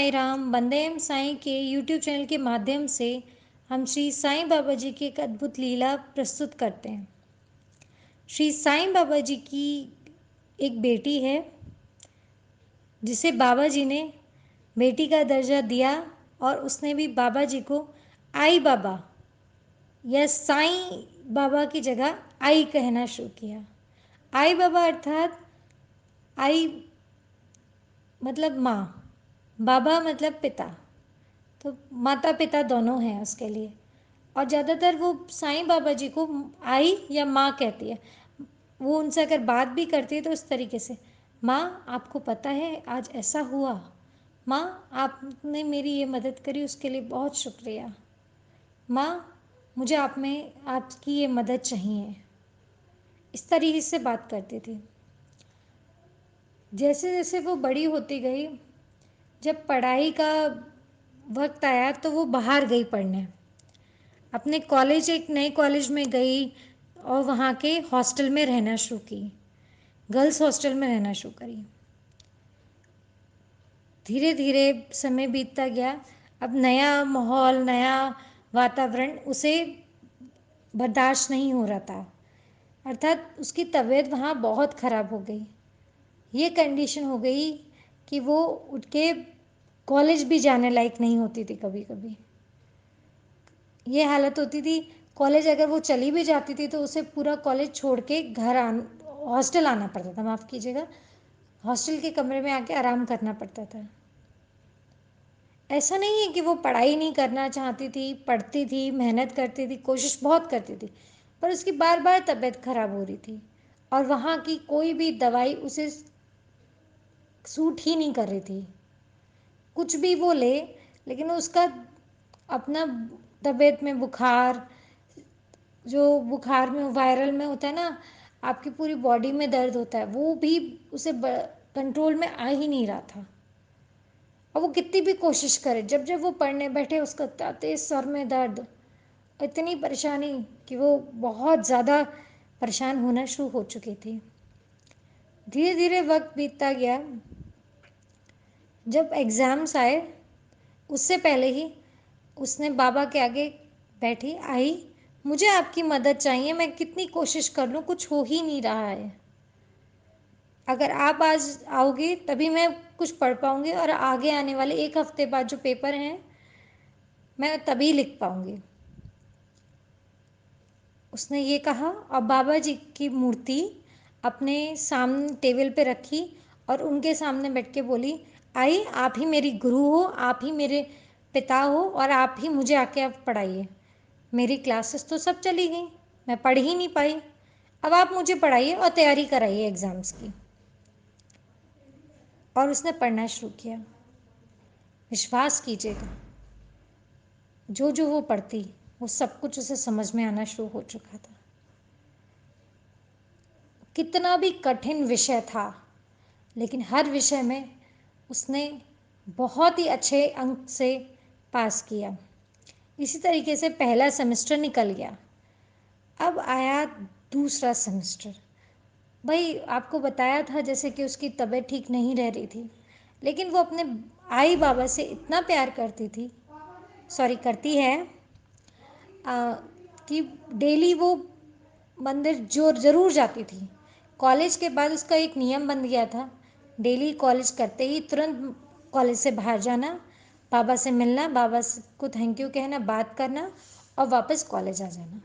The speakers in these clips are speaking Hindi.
साईं राम, वंदे साईं के यूट्यूब चैनल के माध्यम से हम श्री साईं बाबा जी की एक अद्भुत लीला प्रस्तुत करते हैं। श्री साईं बाबा जी की एक बेटी है जिसे बाबा जी ने बेटी का दर्जा दिया और उसने भी बाबा जी को आई बाबा या साईं बाबा की जगह आई कहना शुरू किया। आई बाबा अर्थात आई मतलब माँ, बाबा मतलब पिता, तो माता पिता दोनों हैं उसके लिए। और ज़्यादातर वो साईं बाबा जी को आई या माँ कहती है। वो उनसे अगर बात भी करती है तो इस तरीके से, माँ आपको पता है आज ऐसा हुआ, माँ आपने मेरी ये मदद करी उसके लिए बहुत शुक्रिया, माँ मुझे आप में आपकी ये मदद चाहिए। इस तरीके से बात करती थी। जैसे जैसे वो बड़ी होती गई, जब पढ़ाई का वक्त आया तो वो बाहर गई पढ़ने। अपने कॉलेज, एक नए कॉलेज में गई और वहाँ के हॉस्टल में रहना शुरू की, गर्ल्स हॉस्टल में रहना शुरू करी। धीरे धीरे समय बीतता गया। अब नया माहौल, नया वातावरण उसे बर्दाश्त नहीं हो रहा था, अर्थात उसकी तबीयत वहाँ बहुत ख़राब हो गई। ये कंडीशन हो गई कि वो उठ के कॉलेज भी जाने लायक नहीं होती थी। कभी कभी ये हालत होती थी, कॉलेज अगर वो चली भी जाती थी तो उसे पूरा कॉलेज छोड़ के हॉस्टल आना पड़ता था, माफ़ कीजिएगा, हॉस्टल के कमरे में आके आराम करना पड़ता था। ऐसा नहीं है कि वो पढ़ाई नहीं करना चाहती थी, पढ़ती थी, मेहनत करती थी, कोशिश बहुत करती थी, पर उसकी बार बार तबीयत खराब हो रही थी और वहाँ की कोई भी दवाई उसे सूट ही नहीं कर रही थी। कुछ भी वो ले, लेकिन उसका अपना तबीयत में बुखार, जो बुखार में वायरल में होता है ना, आपकी पूरी बॉडी में दर्द होता है, वो भी उसे कंट्रोल में आ ही नहीं रहा था। और वो कितनी भी कोशिश करे, जब जब वो पढ़ने बैठे उसका तेज सर में दर्द, इतनी परेशानी कि वो बहुत ज़्यादा परेशान होना शुरू हो चुकी थी। धीरे धीरे वक्त बीतता गया। जब एग्ज़ाम्स आए उससे पहले ही उसने बाबा के आगे बैठी, आई मुझे आपकी मदद चाहिए, मैं कितनी कोशिश कर लूँ कुछ हो ही नहीं रहा है, अगर आप आज आओगे तभी मैं कुछ पढ़ पाऊँगी और आगे आने वाले एक हफ्ते बाद जो पेपर हैं मैं तभी लिख पाऊँगी। उसने ये कहा और बाबा जी की मूर्ति अपने सामने टेबल पे रखी और उनके सामने बैठ के बोली, आई आप ही मेरी गुरु हो, आप ही मेरे पिता हो और आप ही मुझे आके अब पढ़ाइए। मेरी क्लासेस तो सब चली गई, मैं पढ़ ही नहीं पाई, अब आप मुझे पढ़ाइए और तैयारी कराइए एग्ज़ाम्स की। और उसने पढ़ना शुरू किया। विश्वास कीजिएगा, जो जो वो पढ़ती वो सब कुछ उसे समझ में आना शुरू हो चुका था। कितना भी कठिन विषय था, लेकिन हर विषय में उसने बहुत ही अच्छे अंक से पास किया। इसी तरीके से पहला सेमेस्टर निकल गया। अब आया दूसरा सेमेस्टर। भाई आपको बताया था जैसे कि उसकी तबीयत ठीक नहीं रह रही थी, लेकिन वो अपने आई बाबा से इतना प्यार करती थी, सॉरी करती है, कि डेली वो मंदिर जो ज़रूर जाती थी। कॉलेज के बाद उसका एक नियम बन गया था, डेली कॉलेज करते ही तुरंत कॉलेज से बाहर जाना, बाबा से मिलना, बाबा को थैंक यू कहना, बात करना और वापस कॉलेज आ जाना।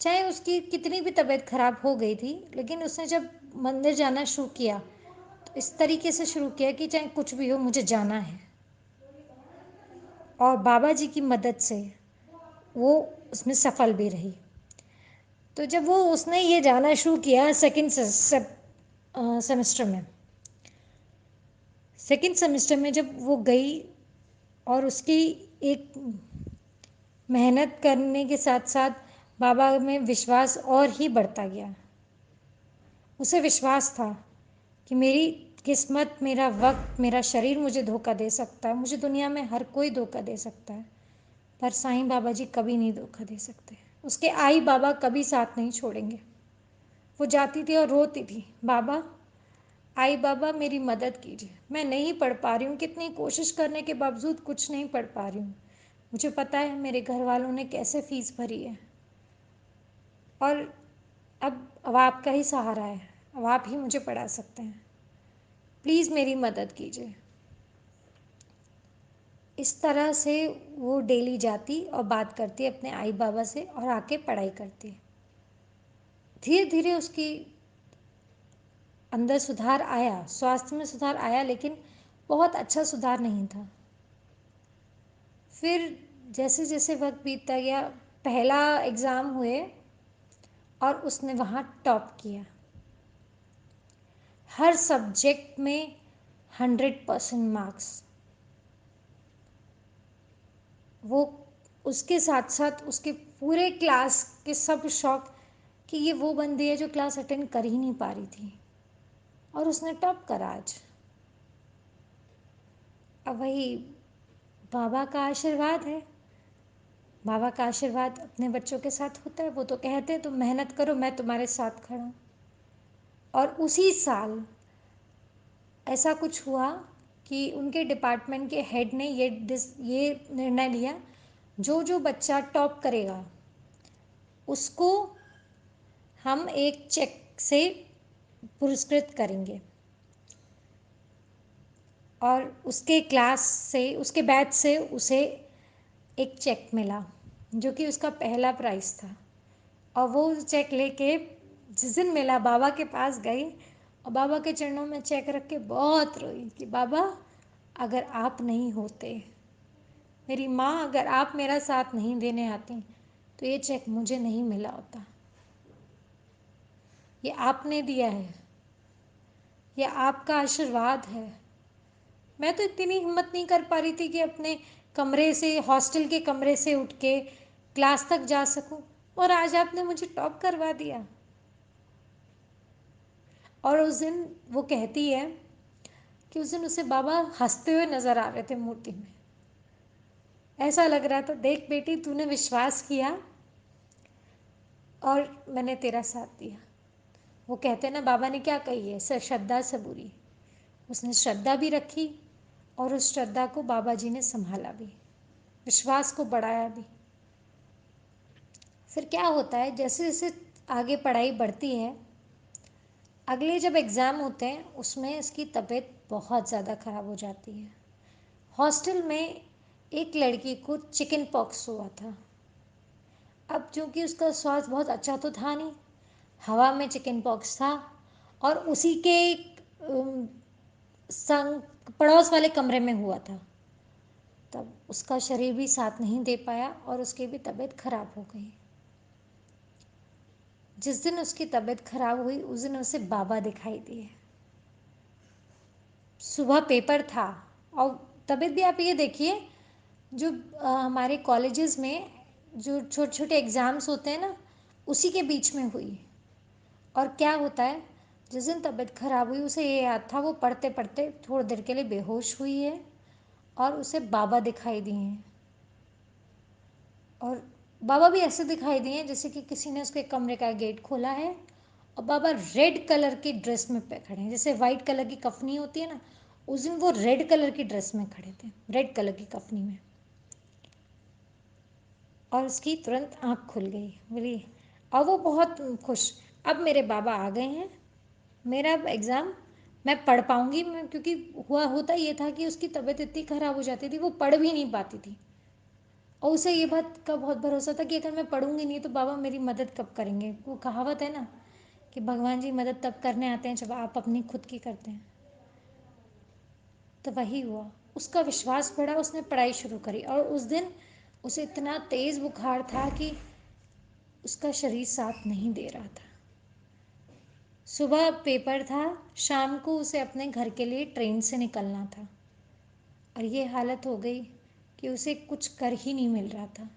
चाहे उसकी कितनी भी तबीयत खराब हो गई थी, लेकिन उसने जब मंदिर जाना शुरू किया तो इस तरीके से शुरू किया कि चाहे कुछ भी हो मुझे जाना है। और बाबा जी की मदद से वो उसमें सफल भी रही। तो जब वो उसने ये जाना शुरू किया सेकंड सेमेस्टर में जब वो गई और उसकी एक मेहनत करने के साथ साथ बाबा में विश्वास और ही बढ़ता गया। उसे विश्वास था कि मेरी किस्मत, मेरा वक्त, मेरा शरीर मुझे धोखा दे सकता है, मुझे दुनिया में हर कोई धोखा दे सकता है, पर साईं बाबा जी कभी नहीं धोखा दे सकते, उसके आई बाबा कभी साथ नहीं छोड़ेंगे। वो जाती थी और रोती थी, बाबा आई बाबा मेरी मदद कीजिए, मैं नहीं पढ़ पा रही हूँ, कितनी कोशिश करने के बावजूद कुछ नहीं पढ़ पा रही हूँ। मुझे पता है मेरे घर वालों ने कैसे फ़ीस भरी है, और अब आपका ही सहारा है, अब आप ही मुझे पढ़ा सकते हैं, प्लीज़ मेरी मदद कीजिए। इस तरह से वो डेली जाती और बात करती अपने आई बाबा से और आके पढ़ाई करती। धीरे धीरे उसकी अंदर सुधार आया, स्वास्थ्य में सुधार आया, लेकिन बहुत अच्छा सुधार नहीं था। फिर जैसे जैसे वक्त बीतता गया, पहला एग्ज़ाम हुए और उसने वहाँ टॉप किया, हर सब्जेक्ट में 100% मार्क्स। वो उसके साथ साथ उसके पूरे क्लास के सब शौक कि ये वो बंदी है जो क्लास अटेंड कर ही नहीं पा रही थी, और उसने टॉप करा आज। अब वही बाबा का आशीर्वाद है, बाबा का आशीर्वाद अपने बच्चों के साथ होता है। वो तो कहते हैं तुम मेहनत करो, मैं तुम्हारे साथ खड़ा हूँ। और उसी साल ऐसा कुछ हुआ कि उनके डिपार्टमेंट के हेड ने ये निर्णय लिया, जो जो बच्चा टॉप करेगा उसको हम एक चेक से पुरस्कृत करेंगे। और उसके क्लास से, उसके बैच से उसे एक चेक मिला जो कि उसका पहला प्राइज़ था। और वो चेक लेके जिस दिन मेला बाबा के पास गई और बाबा के चरणों में चेक रख के बहुत रोई कि बाबा अगर आप नहीं होते, मेरी माँ अगर आप मेरा साथ नहीं देने आती तो ये चेक मुझे नहीं मिला होता। ये आपने दिया है, ये आपका आशीर्वाद है। मैं तो इतनी हिम्मत नहीं कर पा रही थी कि अपने कमरे से, हॉस्टल के कमरे से उठ के क्लास तक जा सकूं, और आज आपने मुझे टॉप करवा दिया। और उस दिन वो कहती है कि उस दिन उसे बाबा हंसते हुए नजर आ रहे थे मूर्ति में। ऐसा लग रहा था देख बेटी तूने विश्वास किया और मैंने तेरा साथ दिया। वो कहते ना बाबा ने क्या कही है, श्रद्धा सबूरी। उसने श्रद्धा भी रखी और उस श्रद्धा को बाबा जी ने संभाला भी, विश्वास को बढ़ाया भी। फिर क्या होता है, जैसे जैसे आगे पढ़ाई बढ़ती है, अगले जब एग्ज़ाम होते हैं उसमें इसकी तबीयत बहुत ज़्यादा ख़राब हो जाती है। हॉस्टल में एक लड़की को चिकन पॉक्स हुआ था। अब चूँकि उसका स्वास्थ्य बहुत अच्छा तो था नहीं, हवा में चिकन पॉक्स था, और उसी के संग पड़ोस वाले कमरे में हुआ था। तब उसका शरीर भी साथ नहीं दे पाया और उसकी भी तबीयत खराब हो गई। जिस दिन उसकी तबीयत खराब हुई उस दिन उसे बाबा दिखाई दिए। सुबह पेपर था, और तबीयत भी आप ये देखिए, जो हमारे कॉलेजेस में जो छोटे छोटे एग्ज़ाम्स होते हैं ना, उसी के बीच में हुई। और क्या होता है, जिस दिन तबीयत खराब हुई उसे ये याद था वो पढ़ते पढ़ते थोड़ी देर के लिए बेहोश हुई है और उसे बाबा दिखाई दिए हैं। और बाबा भी ऐसे दिखाई दिए हैं जैसे कि किसी ने उसके कमरे का गेट खोला है और बाबा रेड कलर की ड्रेस में पे खड़े हैं, जैसे वाइट कलर की कफनी होती है ना, उस दिन वो रेड कलर की ड्रेस में खड़े थे, रेड कलर की कफनी में। और उसकी तुरंत आँख खुल गई, बोली, और वो बहुत खुश, अब मेरे बाबा आ गए हैं, मेरा एग्ज़ाम मैं पढ़ पाऊँगी। मैं, क्योंकि होता ये था कि उसकी तबीयत इतनी ख़राब हो जाती थी वो पढ़ भी नहीं पाती थी, और उसे ये बात का बहुत भरोसा था कि अगर मैं पढ़ूंगी नहीं तो बाबा मेरी मदद कब करेंगे। वो कहावत है ना कि भगवान जी मदद तब करने आते हैं जब आप अपनी खुद की करते हैं। तो वही हुआ, उसका विश्वास बढ़ा, उसने पढ़ाई शुरू करी, और उस दिन उसे इतना तेज़ बुखार था कि उसका शरीर साथ नहीं दे रहा था। सुबह पेपर था, शाम को उसे अपने घर के लिए ट्रेन से निकलना था, और ये हालत हो गई कि उसे कुछ कर ही नहीं मिल रहा था।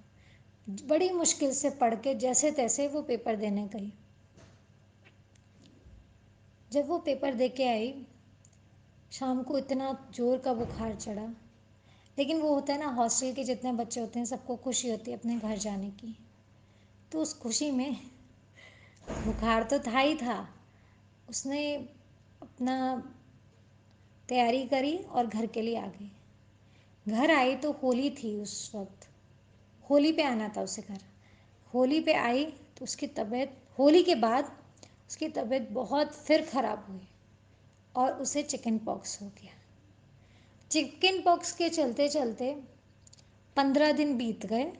बड़ी मुश्किल से पढ़ के जैसे तैसे वो पेपर देने गई। जब वो पेपर दे के आई, शाम को इतना ज़ोर का बुखार चढ़ा, लेकिन वो होता है ना, हॉस्टल के जितने बच्चे होते हैं सबको खुशी होती है अपने घर जाने की, तो उस खुशी में बुखार तो था ही था, उसने अपना तैयारी करी और घर के लिए आ गई। घर आई तो होली थी उस वक्त, होली पे आना था उसे घर। होली पे आई तो उसकी तबीयत, होली के बाद उसकी तबीयत बहुत फिर ख़राब हुई और उसे चिकन पॉक्स हो गया। चिकन पॉक्स के चलते चलते 15 दिन बीत गए।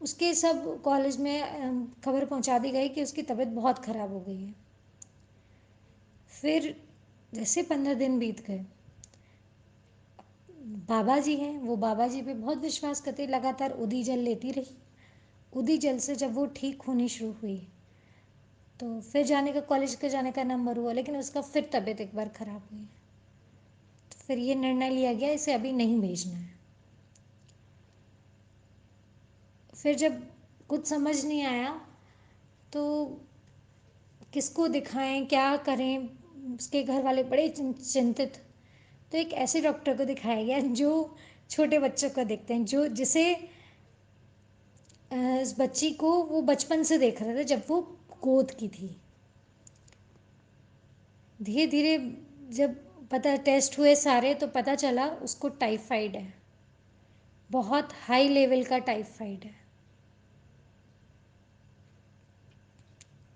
उसके सब कॉलेज में खबर पहुंचा दी गई कि उसकी तबीयत बहुत ख़राब हो गई है। फिर जैसे 15 दिन बीत गए, बाबा जी हैं, वो बाबा जी पे बहुत विश्वास करते, लगातार उदी जल लेती रही। उदी जल से जब वो ठीक होनी शुरू हुई तो फिर जाने का, कॉलेज के जाने का नंबर हुआ, लेकिन उसका फिर तबीयत एक बार ख़राब हुई। तो फिर ये निर्णय लिया गया इसे अभी नहीं भेजना है। फिर जब कुछ समझ नहीं आया तो किसको दिखाएं, क्या करें, उसके घर वाले बड़े चिंतित। तो एक ऐसे डॉक्टर को दिखाया गया जो छोटे बच्चों को देखते हैं, जो जिसे इस बच्ची को वो बचपन से देख रहे थे जब वो गोद की थी। धीरे धीरे जब पता टेस्ट हुए सारे तो पता चला उसको टाइफाइड है, बहुत हाई लेवल का टाइफाइड है।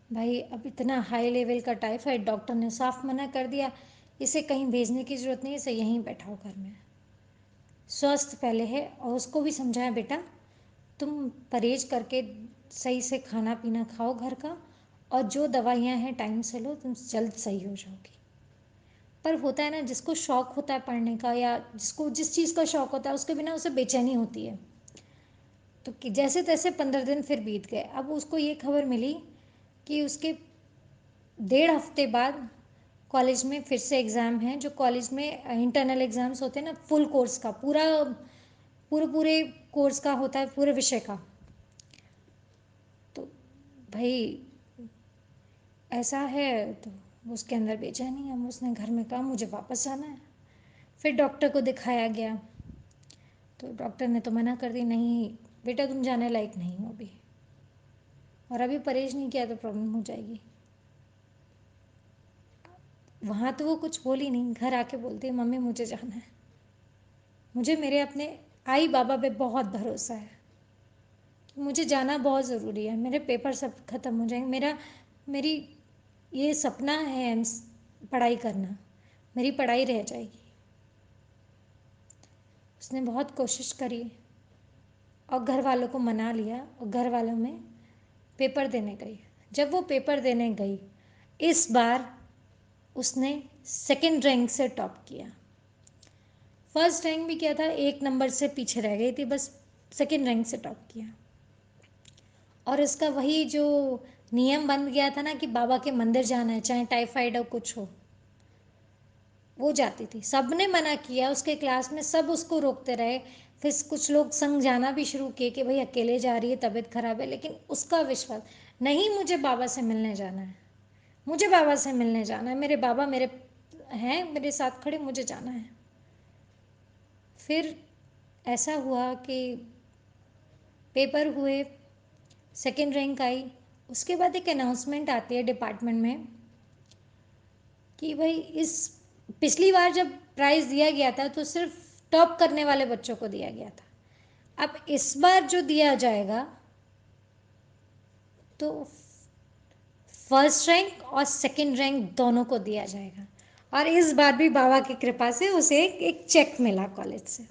भाई अब इतना हाई लेवल का टाइफाइड, डॉक्टर ने साफ मना कर दिया, इसे कहीं भेजने की ज़रूरत नहीं, इसे यहीं बैठाओ घर में, स्वस्थ पहले है। और उसको भी समझाया, बेटा तुम परहेज करके सही से खाना पीना खाओ घर का, और जो दवाइयाँ हैं टाइम से लो, तुम जल्द सही हो जाओगी। पर होता है ना, जिसको शौक़ होता है पढ़ने का या जिसको जिस चीज़ का शौक़ होता है उसके बिना उसे बेचैनी होती है। तो जैसे तैसे 15 दिन फिर बीत गए। अब उसको ये खबर मिली कि उसके 1.5 हफ्ते बाद कॉलेज में फिर से एग्ज़ाम है, जो कॉलेज में इंटरनल एग्ज़ाम्स होते हैं ना, फुल कोर्स का, पूरे कोर्स का होता है, पूरे विषय का। तो भाई ऐसा है तो उसके अंदर बेचैनी है, उसने घर में कहा मुझे वापस जाना है। फिर डॉक्टर को दिखाया गया तो डॉक्टर ने तो मना कर दी, नहीं बेटा तुम जाने लायक नहीं हो अभी, और अभी परहेज नहीं किया तो प्रॉब्लम हो जाएगी। वहाँ तो वो कुछ बोली नहीं, घर आके बोलती है मम्मी मुझे जाना है, मुझे मेरे अपने आई बाबा पे बहुत भरोसा है, मुझे जाना बहुत ज़रूरी है, मेरे पेपर सब ख़त्म हो जाएंगे, मेरी ये सपना है पढ़ाई करना, मेरी पढ़ाई रह जाएगी। उसने बहुत कोशिश करी और घर वालों को मना लिया, और घर वालों में पेपर देने गई। जब वो पेपर देने गई, इस बार उसने सेकंड रैंक से टॉप किया। फर्स्ट रैंक भी किया था, 1 नंबर से पीछे रह गई थी, बस सेकंड रैंक से टॉप किया। और इसका वही जो नियम बन गया था ना कि बाबा के मंदिर जाना है, चाहे टाइफाइड हो कुछ हो, वो जाती थी। सब ने मना किया, उसके क्लास में सब उसको रोकते रहे। फिर कुछ लोग संग जाना भी शुरू किए कि भाई अकेले जा रही है, तबीयत खराब है, लेकिन उसका विश्वास नहीं, मुझे बाबा से मिलने जाना है, मुझे बाबा से मिलने जाना है, मेरे बाबा मेरे हैं, मेरे साथ खड़े, मुझे जाना है। फिर ऐसा हुआ कि पेपर हुए, सेकंड रैंक आई। उसके बाद एक अनाउंसमेंट आती है डिपार्टमेंट में कि भाई इस पिछली बार जब प्राइज़ दिया गया था तो सिर्फ टॉप करने वाले बच्चों को दिया गया था, अब इस बार जो दिया जाएगा तो फर्स्ट रैंक और सेकंड रैंक दोनों को दिया जाएगा। और इस बार भी बाबा की कृपा से उसे एक चेक मिला कॉलेज से।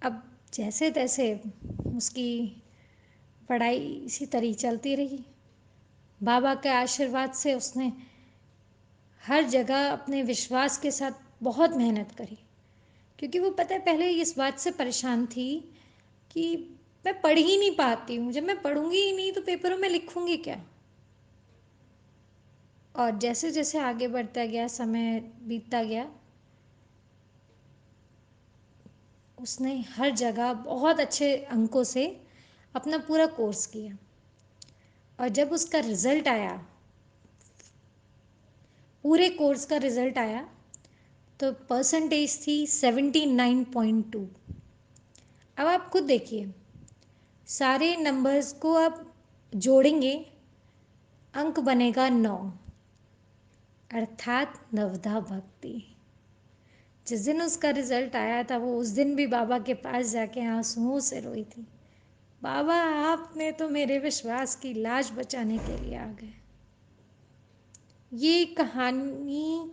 अब जैसे तैसे उसकी पढ़ाई इसी तरह चलती रही। बाबा के आशीर्वाद से उसने हर जगह अपने विश्वास के साथ बहुत मेहनत करी, क्योंकि वो पता है पहले इस बात से परेशान थी कि मैं पढ़ ही नहीं पाती हूँ, जब मैं पढ़ूंगी ही नहीं तो पेपरों में लिखूंगी क्या। और जैसे जैसे आगे बढ़ता गया, समय बीतता गया, उसने हर जगह बहुत अच्छे अंकों से अपना पूरा कोर्स किया। और जब उसका रिज़ल्ट आया, पूरे कोर्स का रिज़ल्ट आया, तो परसेंटेज थी 79.2। अब आप खुद देखिए, सारे नंबर्स को आप जोड़ेंगे, अंक बनेगा 9। अर्थात नवधा भक्ति। जिस दिन उसका रिजल्ट आया था वो उस दिन भी बाबा के पास जाके आंसुओं से रोई थी। बाबा आपने तो मेरे विश्वास की लाज बचाने के लिए आ गए। ये कहानी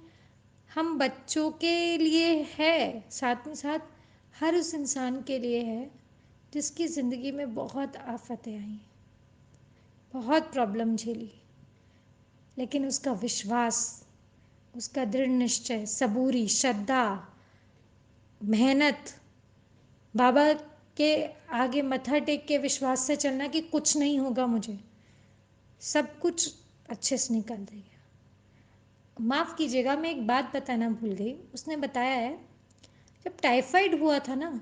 हम बच्चों के लिए है, साथ में साथ हर उस इंसान के लिए है जिसकी ज़िंदगी में बहुत आफतें आई, बहुत प्रॉब्लम झेली, लेकिन उसका विश्वास, उसका दृढ़ निश्चय, सबूरी, श्रद्धा, मेहनत, बाबा के आगे मत्था टेक के विश्वास से चलना कि कुछ नहीं होगा, मुझे सब कुछ अच्छे से निकल देगा। माफ़ कीजिएगा, मैं एक बात बताना भूल गई। उसने बताया है जब टाइफाइड हुआ था ना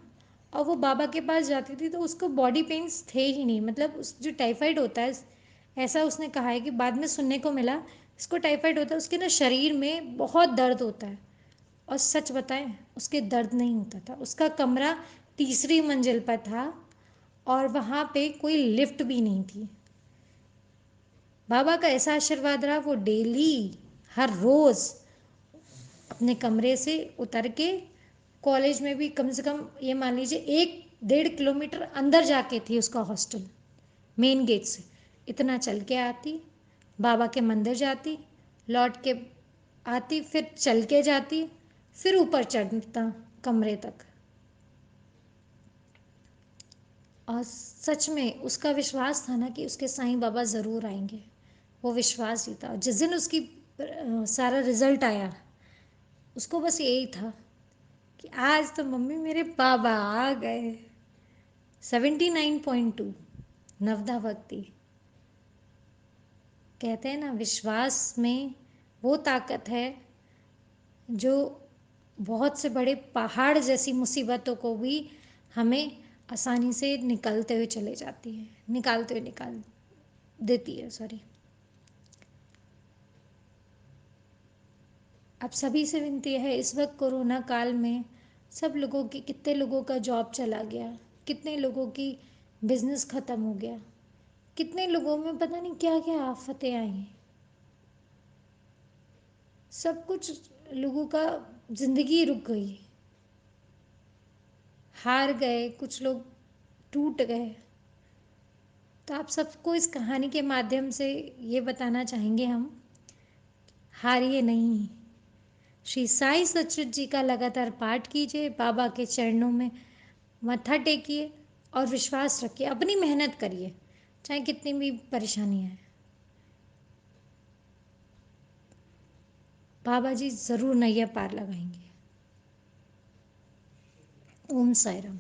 और वो बाबा के पास जाती थी तो उसको बॉडी पेन्स थे ही नहीं। मतलब उस जो टाइफाइड होता है, ऐसा उसने कहा है कि बाद में सुनने को मिला, इसको टाइफाइड होता है उसके ना शरीर में बहुत दर्द होता है। और सच बताएं, उसके दर्द नहीं होता था। उसका कमरा तीसरी मंजिल पर था और वहाँ पे कोई लिफ्ट भी नहीं थी। बाबा का ऐसा आशीर्वाद रहा, वो डेली हर रोज़ अपने कमरे से उतर के कॉलेज में भी कम से कम ये मान लीजिए 1-1.5 किलोमीटर अंदर जाके थी उसका हॉस्टल, मेन गेट से। इतना चल के आती, बाबा के मंदिर जाती, लौट के आती, फिर चल के जाती, फिर ऊपर चढ़ता कमरे तक। और सच में उसका विश्वास था ना कि उसके साईं बाबा ज़रूर आएंगे। वो विश्वास ही था। जिस दिन उसकी सारा रिजल्ट आया, उसको बस यही था कि आज तो मम्मी मेरे बाबा आ गए। 79.2 नवधा भक्ति। कहते हैं ना, विश्वास में वो ताकत है जो बहुत से बड़े पहाड़ जैसी मुसीबतों को भी हमें आसानी से निकलते हुए चले जाती है, निकालते हुए निकाल देती है, सॉरी। अब सभी से विनती है, इस वक्त कोरोना काल में सब लोगों की, कितने लोगों का जॉब चला गया, कितने लोगों की बिजनेस ख़त्म हो गया, कितने लोगों में पता नहीं क्या क्या आफतें आई, सब कुछ लोगों का ज़िंदगी रुक गई, हार गए, कुछ लोग टूट गए। तो आप सबको इस कहानी के माध्यम से ये बताना चाहेंगे हम, हारिए नहीं। श्री साईं सचरित जी का लगातार पाठ कीजिए, बाबा के चरणों में मत्था टेकिए और विश्वास रखिए, अपनी मेहनत करिए, चाहे कितनी भी परेशानी आए। बाबा जी ज़रूर नैया पार लगाएंगे। ओम साई राम।